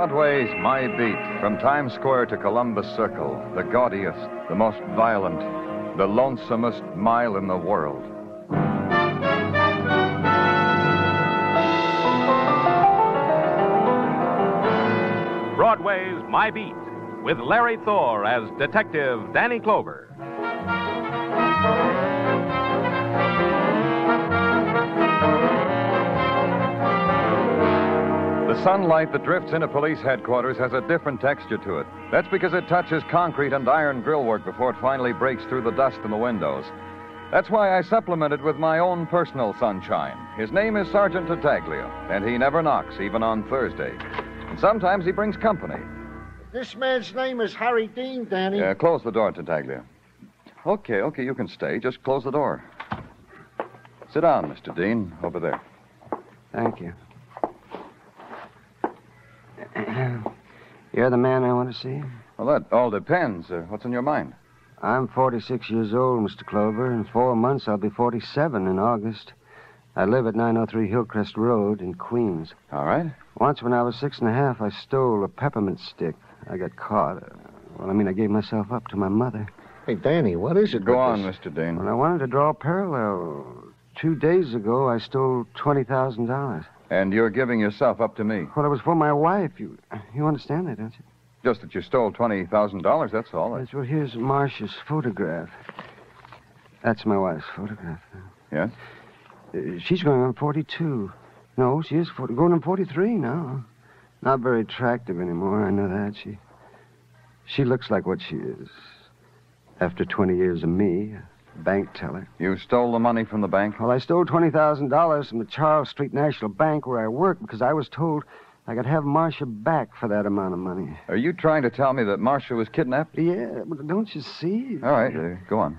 Broadway's My Beat, from Times Square to Columbus Circle, the gaudiest, the most violent, the lonesomest mile in the world. Broadway's My Beat, with Larry Thor as Detective Danny Clover. The sunlight that drifts into police headquarters has a different texture to it. That's because it touches concrete and iron grillwork before it finally breaks through the dust in the windows. That's why I supplement it with my own personal sunshine. His name is Sergeant Tartaglia, and he never knocks, even on Thursday. And sometimes he brings company. This man's name is Harry Dean, Danny. Close the door, Tartaglia. Okay, you can stay. Just close the door. Sit down, Mr. Dean, over there. Thank you. You're the man I want to see? Well, that all depends. What's on your mind? I'm 46 years old, Mr. Clover. In 4 months, I'll be 47 in August. I live at 903 Hillcrest Road in Queens. All right. Once when I was 6 and a half, I stole a peppermint stick. I got caught. I gave myself up to my mother. Hey, Danny, what is it? Go on, Mr. Dean. Well, I wanted to draw a parallel. 2 days ago, I stole $20,000. And you're giving yourself up to me. Well, it was for my wife. You understand that, don't you? Just that you stole $20,000, that's all. Yes, well, here's Marcia's photograph. That's my wife's photograph. Yes? She's going on 42. No, she is going on 43 now. Not very attractive anymore, I know that. She looks like what she is. After 20 years of me, a bank teller. You stole the money from the bank? Well, I stole $20,000 from the Charles Street National Bank where I work because I was told I could have Marcia back for that amount of money. Are you trying to tell me that Marcia was kidnapped? Yeah, but don't you see? All right, go on.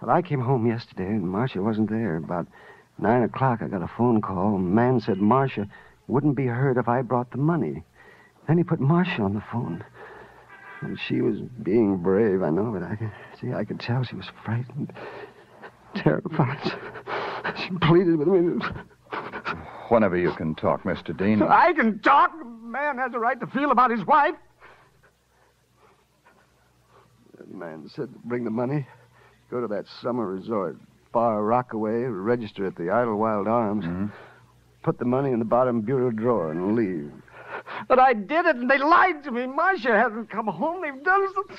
Well, I came home yesterday and Marcia wasn't there. About 9 o'clock, I got a phone call. A man said Marcia wouldn't be hurt if I brought the money. Then he put Marcia on the phone. And she was being brave, I know, but I could tell she was frightened, terrified. She pleaded with me. Whenever you can talk, Mr. Dean. I can talk? A man has a right to feel about his wife. The man said to bring the money, go to that summer resort, Far Rockaway, register at the Idlewild Arms, put the money in the bottom bureau drawer and leave. But I did it, and they lied to me. Marcia hasn't come home. They've done something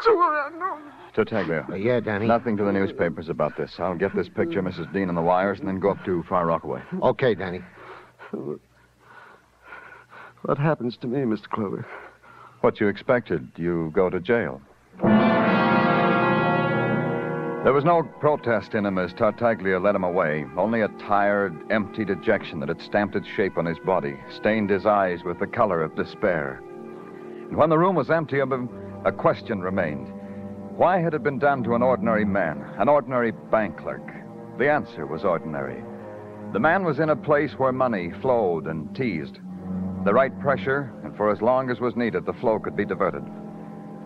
to her. I know. Tartaglia. Yeah, Danny? Nothing to the newspapers about this. I'll get this picture, Mrs. Dean, on the wires, and then go up to Far Rockaway. Okay, Danny. What happens to me, Mr. Clover? What you expected. You go to jail. There was no protest in him as Tartaglia led him away, only a tired, empty dejection that had stamped its shape on his body, stained his eyes with the color of despair. And when the room was empty of him, a question remained. Why had it been done to an ordinary man, an ordinary bank clerk? The answer was ordinary. The man was in a place where money flowed and teased. The right pressure, and for as long as was needed, the flow could be diverted.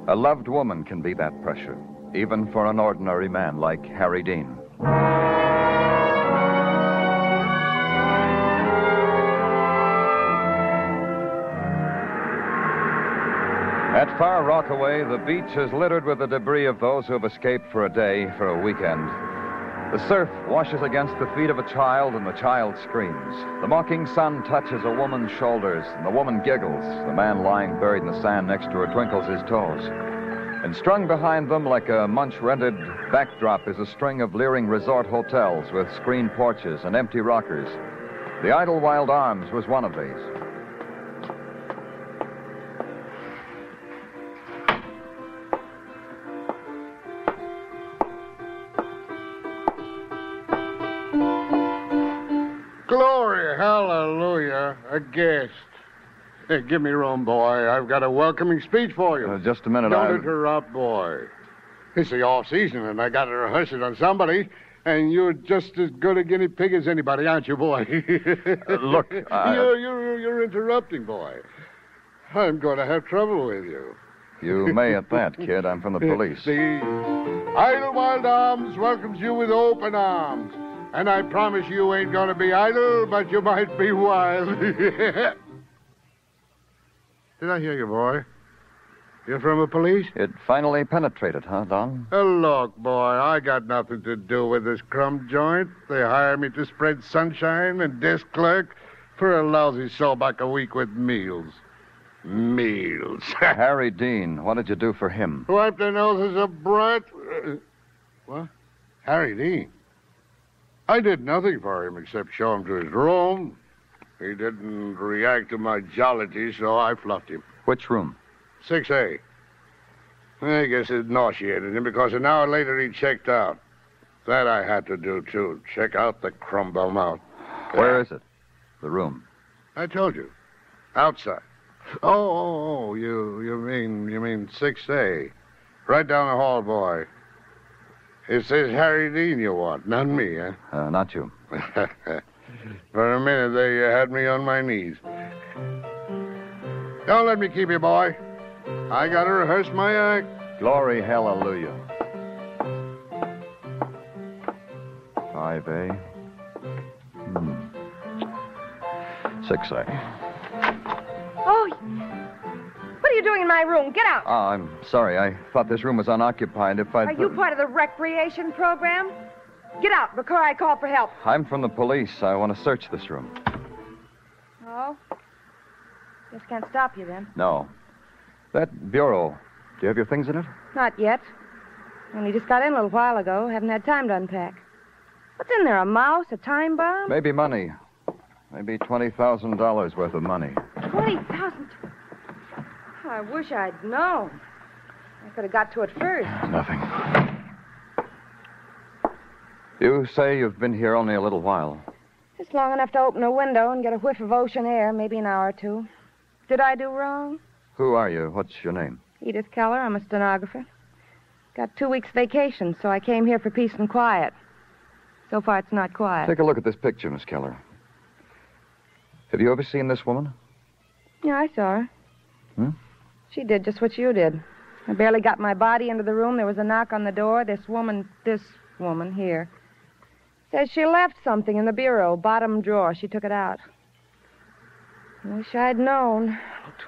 A loved woman can be that pressure, even for an ordinary man like Harry Dean. At Far Rockaway, the beach is littered with the debris of those who have escaped for a day, for a weekend. The surf washes against the feet of a child, and the child screams. The mocking sun touches a woman's shoulders, and the woman giggles. The man lying buried in the sand next to her twinkles his toes. And strung behind them like a Munch-rented backdrop is a string of leering resort hotels with screened porches and empty rockers. The Idlewild Arms was one of these. Glory, hallelujah, a guest. Hey, give me room, boy. I've got a welcoming speech for you. Just a minute, Don't interrupt, boy. It's the off-season, and I got to rehearse it on somebody, and you're just as good a guinea pig as anybody, aren't you, boy? Look, You're interrupting, boy. I'm going to have trouble with you. You may at that, kid. I'm from the police. The Idlewild Arms welcomes you with open arms. And I promise you ain't going to be idle, but you might be wild. Did I hear you, boy? You're from the police? It finally penetrated, huh, Don? Look, boy, I got nothing to do with this crumb joint. They hired me to spread sunshine and desk clerk for a lousy sawback a week with meals. Meals. Harry Dean, what did you do for him? Wipe their noses a brat. What? Harry Dean? I did nothing for him except show him to his room. He didn't react to my jollity, so I fluffed him. Which room? 6A. I guess it nauseated him because an hour later he checked out. That I had to do, too. Check out the crumb bum out. Where is it? The room. I told you. Outside. Oh, you mean 6A. Right down the hall, boy. It says Harry Dean you want, not me, huh? Not you. For a minute there, you had me on my knees. Don't let me keep you, boy. I gotta rehearse my act. Glory, hallelujah. 5A. 6A. Oh, what are you doing in my room? Get out. Oh, I'm sorry. I thought this room was unoccupied. If I'd... Are you part of the recreation program? Get out before I call for help. I'm from the police. I want to search this room. Oh? Just can't stop you then. No. That bureau, do you have your things in it? Not yet. Only just got in a little while ago. Haven't had time to unpack. What's in there, a mouse, a time bomb? Maybe money. Maybe $20,000 worth of money. 20,000? I wish I'd known. I could have got to it first. Nothing. You say you've been here only a little while. Just long enough to open a window and get a whiff of ocean air, maybe an hour or two. Did I do wrong? Who are you? What's your name? Edith Keller. I'm a stenographer. Got 2 weeks vacation, so I came here for peace and quiet. So far, it's not quiet. Take a look at this picture, Miss Keller. Have you ever seen this woman? Yeah, I saw her. Hmm? She did just what you did. I barely got my body into the room. There was a knock on the door. This woman here, says she left something in the bureau, bottom drawer. She took it out. I wish I'd known.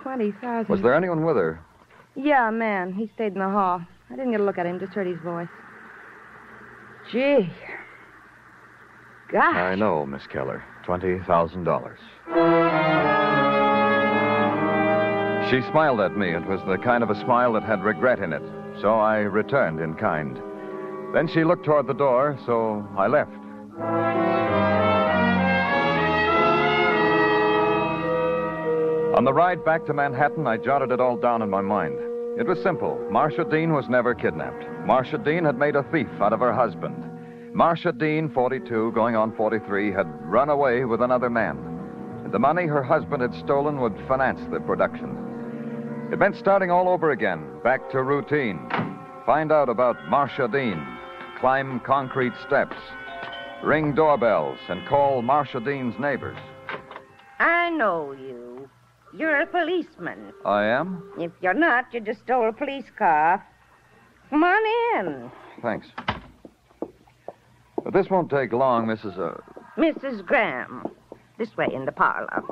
20,000. Was there anyone with her? Yeah, a man. He stayed in the hall. I didn't get a look at him, just heard his voice. Gee. Gosh. I know, Miss Keller. $20,000. She smiled at me. It was the kind of a smile that had regret in it. So I returned in kind. Then she looked toward the door, so I left. On the ride back to Manhattan, I jotted it all down in my mind. It was simple. Marcia Dean was never kidnapped. Marcia Dean had made a thief out of her husband. Marcia Dean, 42, going on 43, had run away with another man. The money her husband had stolen would finance the production. It meant starting all over again, back to routine. Find out about Marcia Dean. Climb concrete steps. Ring doorbells and call Marcia Dean's neighbors. I know you. You're a policeman. I am? If you're not, you just stole a police car. Come on in. Thanks. But this won't take long, Mrs. Graham. This way in the parlor.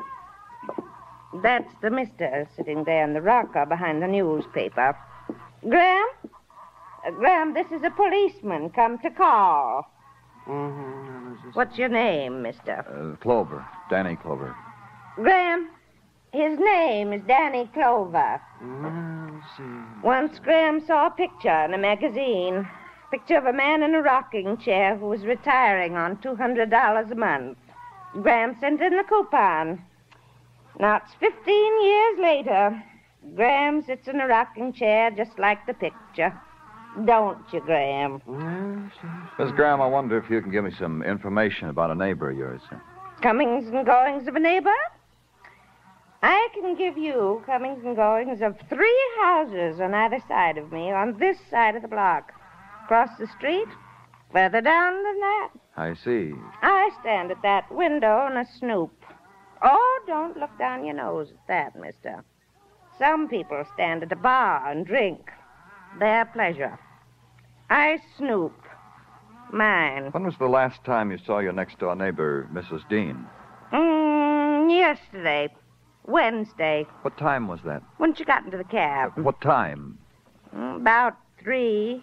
That's the mister sitting there in the rocker behind the newspaper. Graham? Graham, this is a policeman come to call. What's your name, mister? Clover. Danny Clover. Graham, his name is Danny Clover. Once Graham saw a picture in a magazine. Picture of a man in a rocking chair who was retiring on $200 a month. Graham sent in the coupon. Now it's 15 years later. Graham sits in a rocking chair just like the picture. Don't you, Graham? Miss Graham, I wonder if you can give me some information about a neighbor of yours. Comings and goings of a neighbor? I can give you comings and goings of 3 houses on either side of me on this side of the block. Across the street, further down than that. I see. I stand at that window and a snoop. Oh, don't look down your nose at that, mister. Some people stand at a bar and drink. Their pleasure. I snoop. Mine. When was the last time you saw your next-door neighbor, Mrs. Dean? Yesterday. Wednesday. What time was that? When you got into the cab? What time? About 3.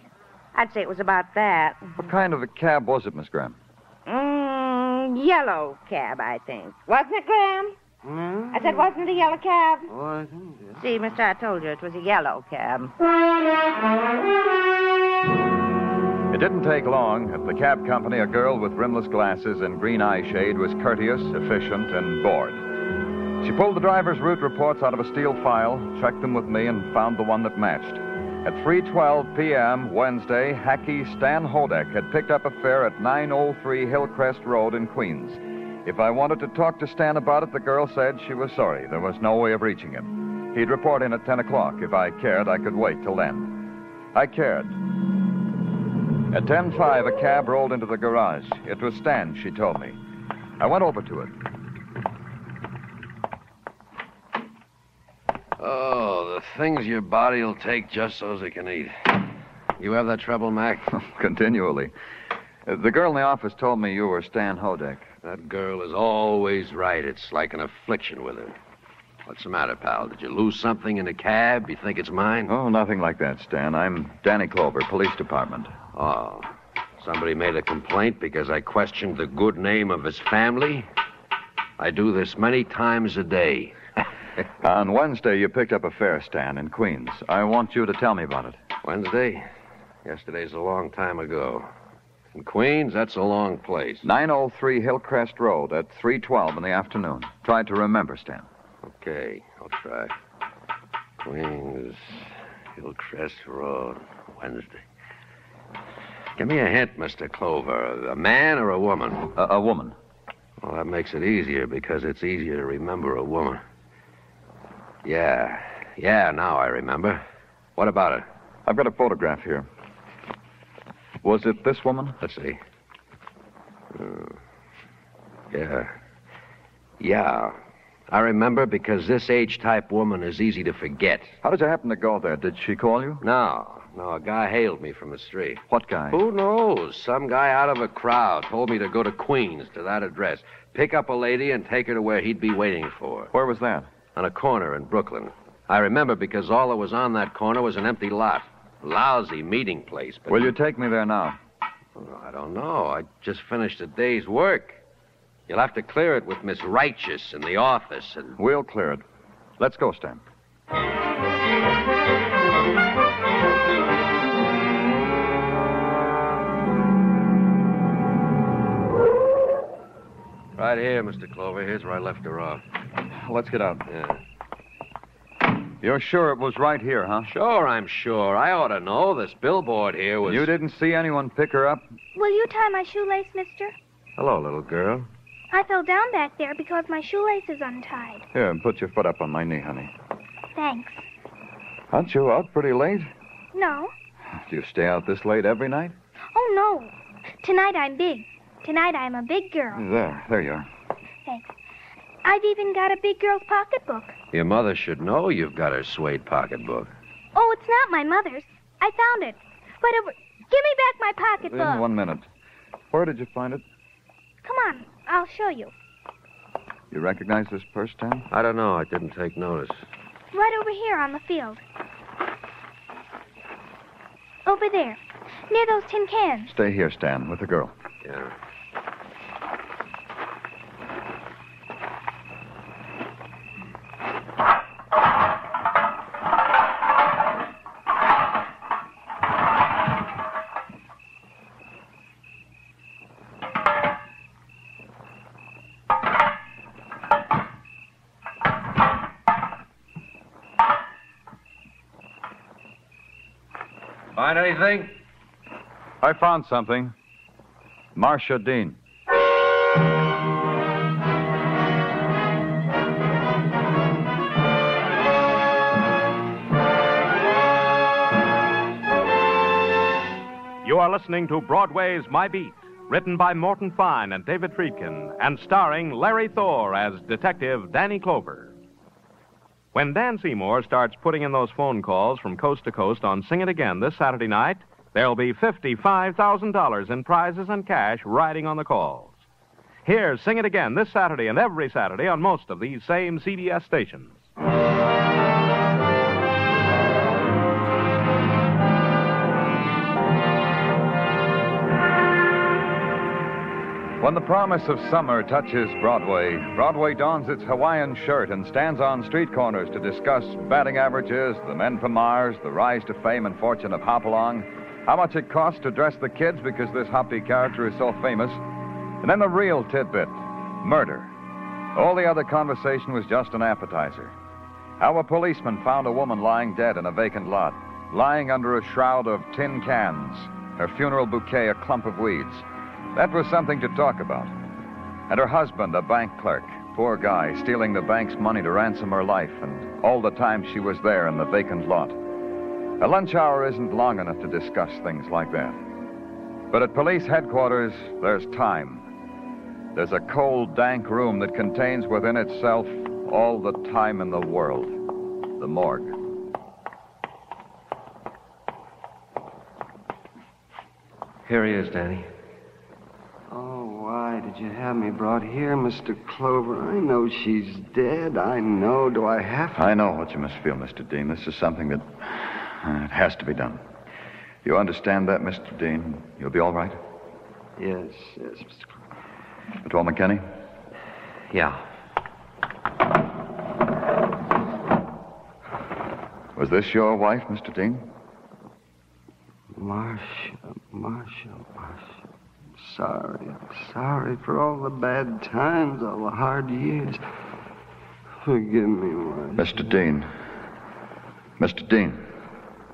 I'd say it was about that. What kind of a cab was it, Miss Graham? Yellow cab, I think. Wasn't it, Graham? I said, wasn't it a yellow cab? Wasn't it? See, mister, I told you it was a yellow cab. It didn't take long. At the cab company, a girl with rimless glasses and green eye shade was courteous, efficient, and bored. She pulled the driver's route reports out of a steel file, checked them with me, and found the one that matched. At 3:12 p.m. Wednesday, hacky Stan Hodek had picked up a fare at 903 Hillcrest Road in Queens. If I wanted to talk to Stan about it, the girl said she was sorry. There was no way of reaching him. He'd report in at 10 o'clock. If I cared, I could wait till then. I cared. At 10:05, a cab rolled into the garage. It was Stan, she told me. I went over to it. Oh, the things your body will take just so it can eat. You have that trouble, Mac? Continually. The girl in the office told me you were Stan Hodek. That girl is always right. It's like an affliction with her. What's the matter, pal? Did you lose something in a cab? You think it's mine? Oh, nothing like that, Stan. I'm Danny Clover, police department. Oh, somebody made a complaint because I questioned the good name of his family? I do this many times a day. On Wednesday, you picked up a fare, Stan, in Queens. I want you to tell me about it. Wednesday? Yesterday's a long time ago. In Queens, that's a long place. 903 Hillcrest Road at 3:12 in the afternoon. Try to remember, Stan. Okay, I'll try. Queens, Hillcrest Road, Wednesday. Give me a hint, Mr. Clover. A man or a woman? A woman. Well, that makes it easier because it's easier to remember a woman. Yeah, now I remember. What about her? I've got a photograph here. Was it this woman? Let's see. Yeah. I remember because this age-type woman is easy to forget. How did you happen to go there? Did she call you? No, a guy hailed me from the street. What guy? Who knows? Some guy out of a crowd told me to go to Queens, to that address, pick up a lady and take her to where he'd be waiting for. Where was that? On a corner in Brooklyn. I remember because all that was on that corner was an empty lot. Lousy meeting place. But Will you take me there now? Oh, I don't know. I just finished a day's work. You'll have to clear it with Miss Righteous in the office and... We'll clear it. Let's go, Stan. Right here, Mr. Clover. Here's where I left her off. Let's get out. Yeah. You're sure it was right here, huh? Sure, I'm sure. I ought to know. This billboard here was... You didn't see anyone pick her up? Will you tie my shoelace, mister? Hello, little girl. I fell down back there because my shoelace is untied. Here, put your foot up on my knee, honey. Thanks. Aren't you out pretty late? No. Do you stay out this late every night? Oh, no. Tonight I'm big. Tonight I'm a big girl. There you are. Thanks. I've even got a big girl's pocketbook. Your mother should know you've got her suede pocketbook. Oh, it's not my mother's. I found it. But give me back my pocketbook. In 1 minute. Where did you find it? Come on, I'll show you. You recognize this purse, Stan? I don't know. I didn't take notice. Right over here on the field. Over there, near those tin cans. Stay here, Stan, with the girl. Yeah. Find anything? I found something. Marcia Dean. You are listening to Broadway's My Beat, written by Morton Fine and David Friedkin, and starring Larry Thor as Detective Danny Clover. When Dan Seymour starts putting in those phone calls from coast to coast on Sing It Again this Saturday night, there'll be $55,000 in prizes and cash riding on the calls. Hear Sing It Again this Saturday and every Saturday on most of these same CBS stations. When the promise of summer touches Broadway, Broadway dons its Hawaiian shirt and stands on street corners to discuss batting averages, the men from Mars, the rise to fame and fortune of Hopalong, how much it costs to dress the kids because this Hoppy character is so famous, and then the real tidbit, murder. All the other conversation was just an appetizer. How a policeman found a woman lying dead in a vacant lot, lying under a shroud of tin cans, her funeral bouquet a clump of weeds. That was something to talk about. And her husband, a bank clerk, poor guy, stealing the bank's money to ransom her life, and all the time she was there in the vacant lot. A lunch hour isn't long enough to discuss things like that. But at police headquarters, there's time. There's a cold, dank room that contains within itself all the time in the world. The morgue. Here he is, Danny. Oh, why did you have me brought here, Mr. Clover? I know she's dead. I know. Do I have to? I know what you must feel, Mr. Dean. This is something that it has to be done. You understand that, Mr. Dean? You'll be all right? Yes, Mr. Clover. Patrol McKinney? Yeah. Was this your wife, Mr. Dean? Marcia. Sorry for all the bad times, all the hard years. Forgive me, Marcia. Mr. Dean.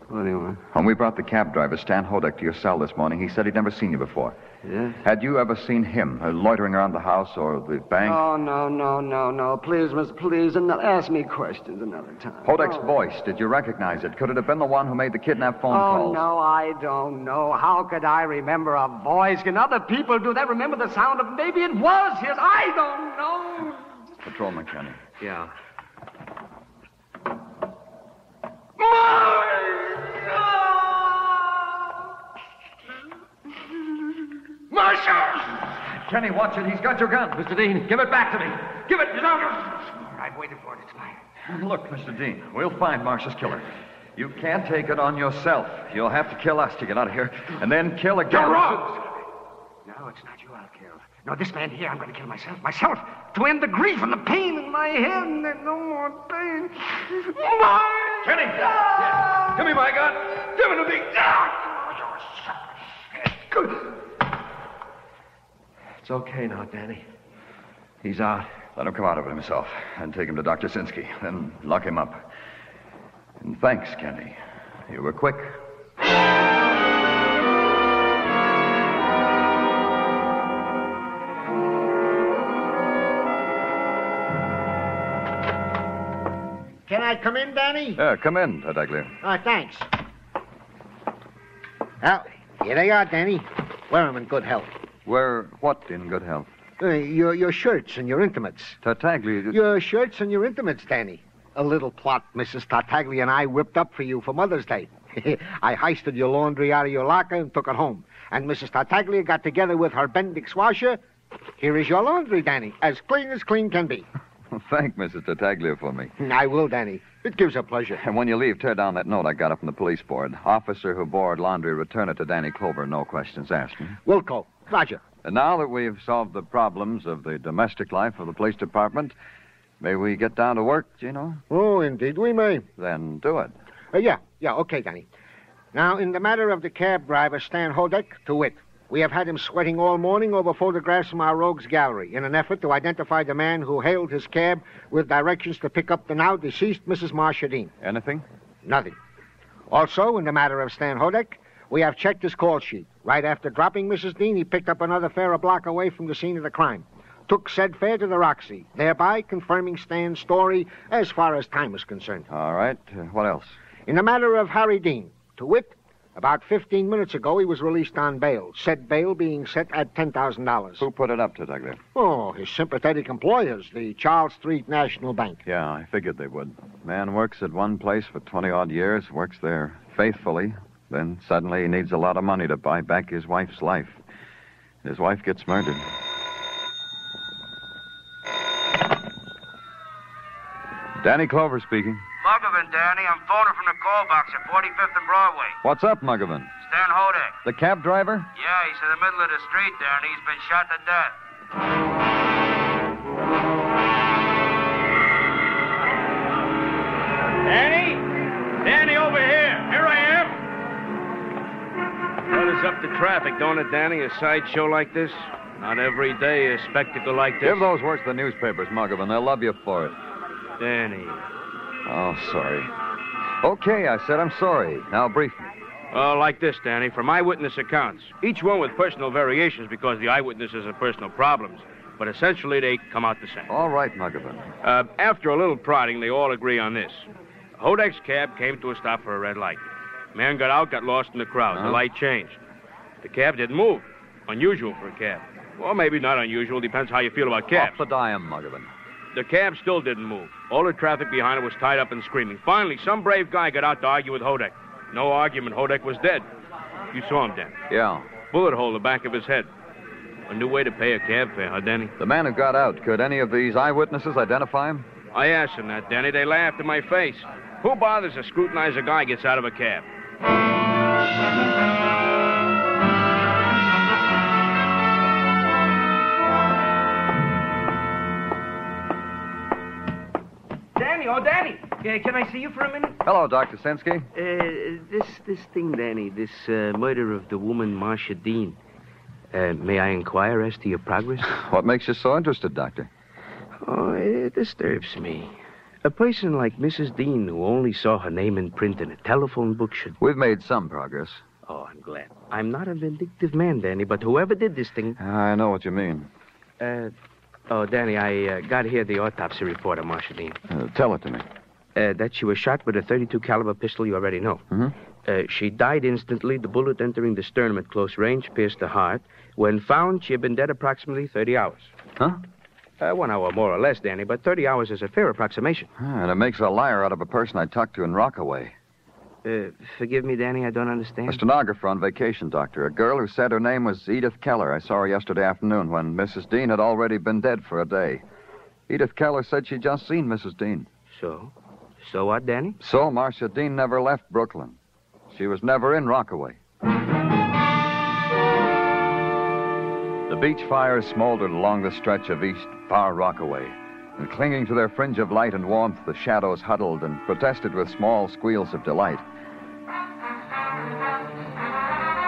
What do you want? When we brought the cab driver, Stan Hodek, to your cell this morning, he said he'd never seen you before. Yes? Had you ever seen him loitering around the house or the bank? Oh, no. Please, mister, please. And ask me questions another time. Hodek's voice, did you recognize it? Could it have been the one who made the kidnap phone calls? Oh, no, I don't know. How could I remember a voice? Can other people do that? Remember the sound of... Maybe it was his. I don't know. Patrol McKinney. Yeah. Marcia! Kenny, watch it. He's got your gun. Mr. Dean, give it back to me. Give it. I've waited for it. It's mine. Look, Mr. Dean, we'll find Marcia's killer. You can't take it on yourself. You'll have to kill us to get out of here, and then kill again. You're wrong! No, it's not you I'll kill. No, this man here, I'm going to kill myself. Myself, to end the grief and the pain in my head, and there's no more pain. Mine! Kenny! Yeah. Give me my gun. Give it to me! Good. It's okay now, Danny. He's out. Let him come out of it himself and take him to Dr. Sinsky. Then lock him up. And thanks, Kenny. You were quick. Can I come in, Danny? Yeah, come in, Tartaglia. Thanks. Well, here they are, Danny. Wear 'em in good health. We're what in good health? Your shirts and your intimates. Tartaglia... Your shirts and your intimates, Danny. A little plot Mrs. Tartaglia and I whipped up for you for Mother's Day. I heisted your laundry out of your locker and took it home. And Mrs. Tartaglia got together with her Bendix washer. Here is your laundry, Danny, as clean can be. Thank Mrs. Tartaglia for me. I will, Danny. It gives her pleasure. And when you leave, tear down that note I got up from the police board. Officer who bored laundry, return it to Danny Clover. No questions asked. Wilco. Roger. And now that we've solved the problems of the domestic life of the police department, may we get down to work, Gino? Oh, indeed we may. Then do it. Yeah, okay, Danny. Now, in the matter of the cab driver, Stan Hodek, to wit, we have had him sweating all morning over photographs from our rogues gallery in an effort to identify the man who hailed his cab with directions to pick up the now deceased Mrs. Marcia Dean. Anything? Nothing. Also, in the matter of Stan Hodek, we have checked his call sheet. Right after dropping Mrs. Dean, he picked up another fare a block away from the scene of the crime. Took said fare to the Roxy, thereby confirming Stan's story as far as time is concerned. All right. What else? In the matter of Harry Dean, to wit, about 15 minutes ago, he was released on bail, said bail being set at $10,000. Who put it up, Tartaglia? Oh, his sympathetic employers, the Charles Street National Bank. Yeah, I figured they would. Man works at one place for 20-odd years, works there faithfully, then suddenly he needs a lot of money to buy back his wife's life. His wife gets murdered. Danny Clover speaking. Muggavan, Danny. I'm phoning from the call box at 45th and Broadway. What's up, Muggavan? Stan Hodek. The cab driver? Yeah, he's in the middle of the street, Danny. He's been shot to death. Danny? Danny, over here. Here I am. Clutters up the traffic, don't it, Danny? A sideshow like this? Not every day a spectacle like this. Give those words to the newspapers, Muggavan. They'll love you for it. Danny. Oh, sorry. Okay, I said I'm sorry. Now brief me. Oh, like this, Danny. From eyewitness accounts. Each one with personal variations because the eyewitnesses have personal problems. But essentially, they come out the same. All right, Muggavan. After a little prodding, they all agree on this. Hodek's cab came to a stop for a red light. Man got out, got lost in the crowd. The light changed. The cab didn't move. Unusual for a cab. Or maybe not unusual. Depends how you feel about cabs. Off the dime, Muggavan. The cab still didn't move. All the traffic behind it was tied up and screaming. Finally, some brave guy got out to argue with Hodek. No argument. Hodek was dead. You saw him, Danny. Yeah. Bullet hole in the back of his head. A new way to pay a cab fare, huh, Danny? The man who got out, could any of these eyewitnesses identify him? I asked them that, Danny. They laughed in my face. Who bothers to scrutinize a guy gets out of a cab? Danny, oh, Danny. Can I see you for a minute? Hello, Dr. Sinsky. This thing, Danny, this murder of the woman Marcia Dean. May I inquire as to your progress? What makes you so interested, Doctor? Oh, it disturbs me. A person like Mrs. Dean who only saw her name in print in a telephone book should... We've made some progress. Oh, I'm glad. I'm not a vindictive man, Danny, but whoever did this thing... I know what you mean. Danny, I got here the autopsy report on Marcia Dean. Tell it to me. That she was shot with a .32 caliber pistol, you already know. Mm-hmm. She died instantly. The bullet entering the sternum at close range pierced the heart. When found, she had been dead approximately 30 hours. Huh? 1 hour more or less, Danny, but 30 hours is a fair approximation. And it makes a liar out of a person I talked to in Rockaway. Forgive me, Danny, I don't understand. A stenographer on vacation, Doctor. A girl who said her name was Edith Keller. I saw her yesterday afternoon when Mrs. Dean had already been dead for a day. Edith Keller said she'd just seen Mrs. Dean. So? So what, Danny? So Marcia Dean never left Brooklyn. She was never in Rockaway. The beach fires smoldered along the stretch of East Bar Rockaway. And clinging to their fringe of light and warmth, the shadows huddled and protested with small squeals of delight.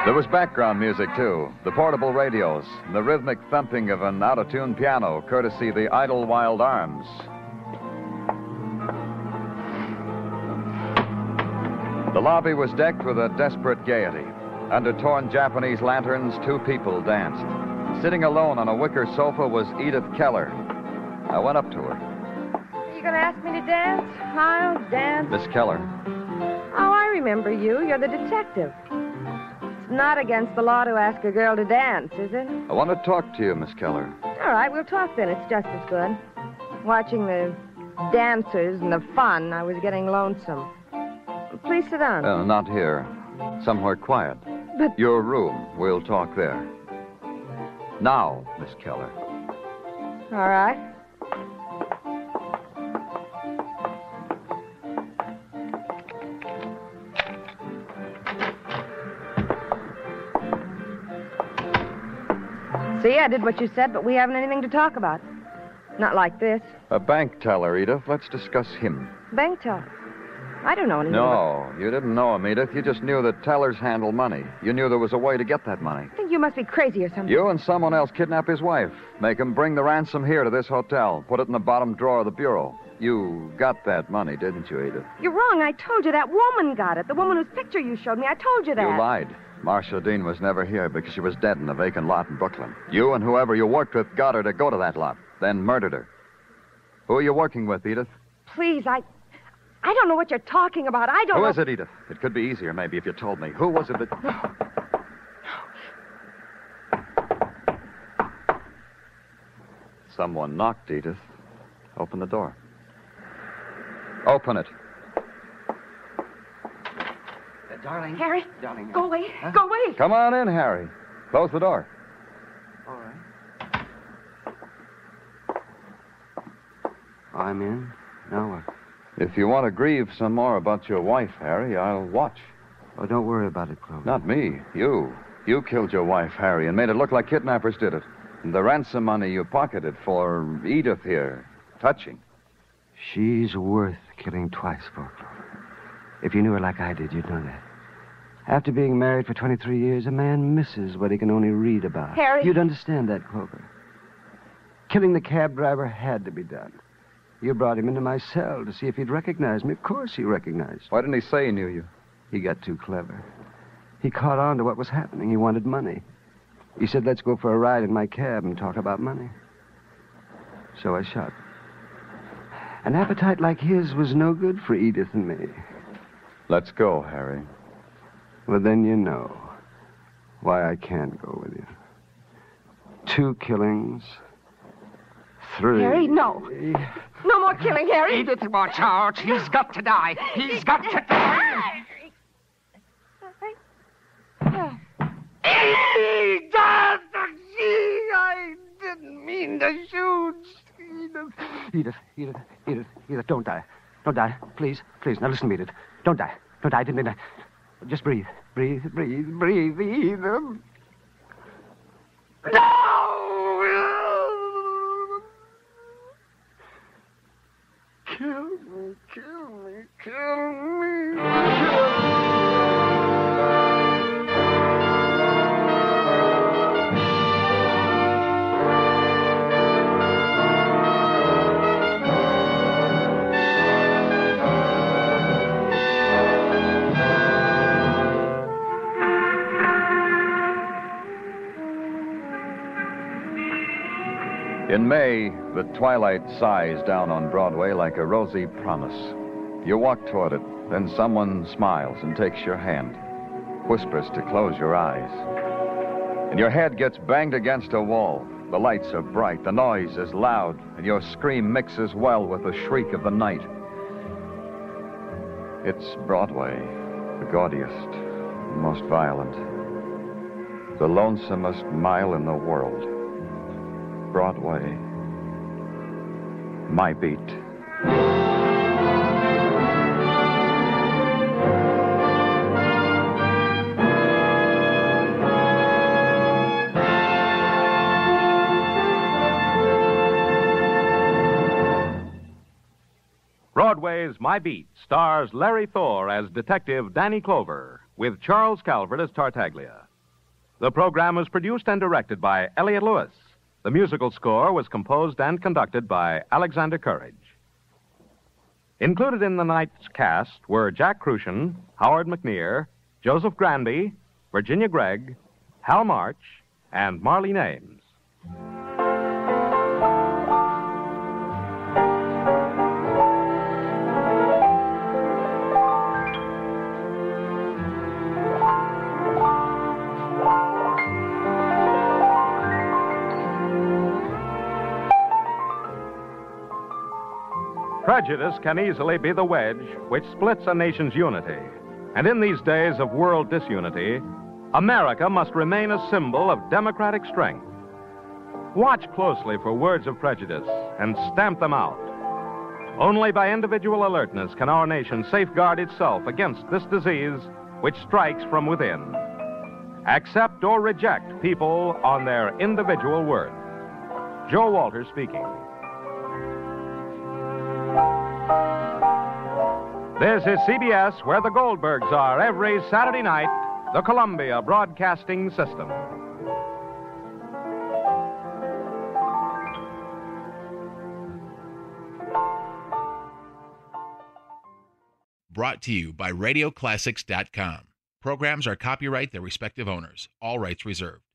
There was background music, too. The portable radios, and the rhythmic thumping of an out-of-tune piano, courtesy the Idlewild Arms. The lobby was decked with a desperate gaiety. Under torn Japanese lanterns, 2 people danced. Sitting alone on a wicker sofa was Edith Keller. I went up to her. You gonna ask me to dance? I'll dance. Miss Keller. Oh, I remember you. You're the detective. It's not against the law to ask a girl to dance, is it? I want to talk to you, Miss Keller. All right, we'll talk then. It's just as good. Watching the dancers and the fun, I was getting lonesome. Please sit down. Not here. Somewhere quiet. But... Your room. We'll talk there. Now, Miss Keller. All right. See, I did what you said, but we haven't anything to talk about. Not like this. A bank teller, Edith. Let's discuss him. Bank teller? I don't know anything No, you didn't know him, Edith. You just knew that tellers handle money. You knew there was a way to get that money. I think you must be crazy or something. You and someone else kidnap his wife. Make him bring the ransom here to this hotel. Put it in the bottom drawer of the bureau. You got that money, didn't you, Edith? You're wrong. I told you that woman got it. The woman whose picture you showed me. I told you that. You lied. Marcia Dean was never here because she was dead in a vacant lot in Brooklyn. You and whoever you worked with got her to go to that lot, then murdered her. Who are you working with, Edith? Please, I don't know what you're talking about. I don't know. Who is it, Edith? It could be easier, maybe, if you told me. Who was it that... Someone knocked, Edith. Open the door. Open it. Darling. Harry, Darling. go away. Huh? Go away. Come on in, Harry. Close the door. All right. I'm in. Now what? If you want to grieve some more about your wife, Harry, I'll watch. Oh, don't worry about it, Clover. Not me. You. You killed your wife, Harry, and made it look like kidnappers did it. And the ransom money you pocketed for Edith here. Touching. She's worth killing twice for, Clover. If you knew her like I did, you'd know that. After being married for 23 years, a man misses what he can only read about. Harry. You'd understand that, Clover. Killing the cab driver had to be done. You brought him into my cell to see if he'd recognize me. Of course he recognized. Why didn't he say he knew you? He got too clever. He caught on to what was happening. He wanted money. He said, let's go for a ride in my cab and talk about money. So I shot. An appetite like his was no good for Edith and me. Let's go, Harry. Well, then you know why I can't go with you. 2 killings. 3. Harry, no. No more killing, Harry. Edith, watch out. He's got to die. He's got to die. Edith! I didn't mean to shoot. Edith, don't die. Don't die. Please. Now listen to me, Edith. Don't die. I didn't mean to. Just breathe. Breathe, Edith. No! Kill me. In May, the twilight sighs down on Broadway like a rosy promise. You walk toward it, then someone smiles and takes your hand, whispers to close your eyes. And your head gets banged against a wall. The lights are bright, the noise is loud, and your scream mixes well with the shriek of the night. It's Broadway, the gaudiest, the most violent, the lonesomest mile in the world. Broadway, my beat. Broadway's My Beat stars Larry Thor as Detective Danny Clover, with Charles Calvert as Tartaglia. The program was produced and directed by Elliott Lewis. The musical score was composed and conducted by Alexander Courage. Included in the night's cast were Jack Kruschen, Howard McNear, Joseph Granby, Virginia Gregg, Hal March, and Marlene Ames. Prejudice can easily be the wedge which splits a nation's unity. And in these days of world disunity, America must remain a symbol of democratic strength. Watch closely for words of prejudice and stamp them out. Only by individual alertness can our nation safeguard itself against this disease which strikes from within. Accept or reject people on their individual worth. Joe Walters speaking. This is CBS, where the Goldbergs are every Saturday night, the Columbia Broadcasting System. Brought to you by RadioClassics.com. Programs are copyright their respective owners. All rights reserved.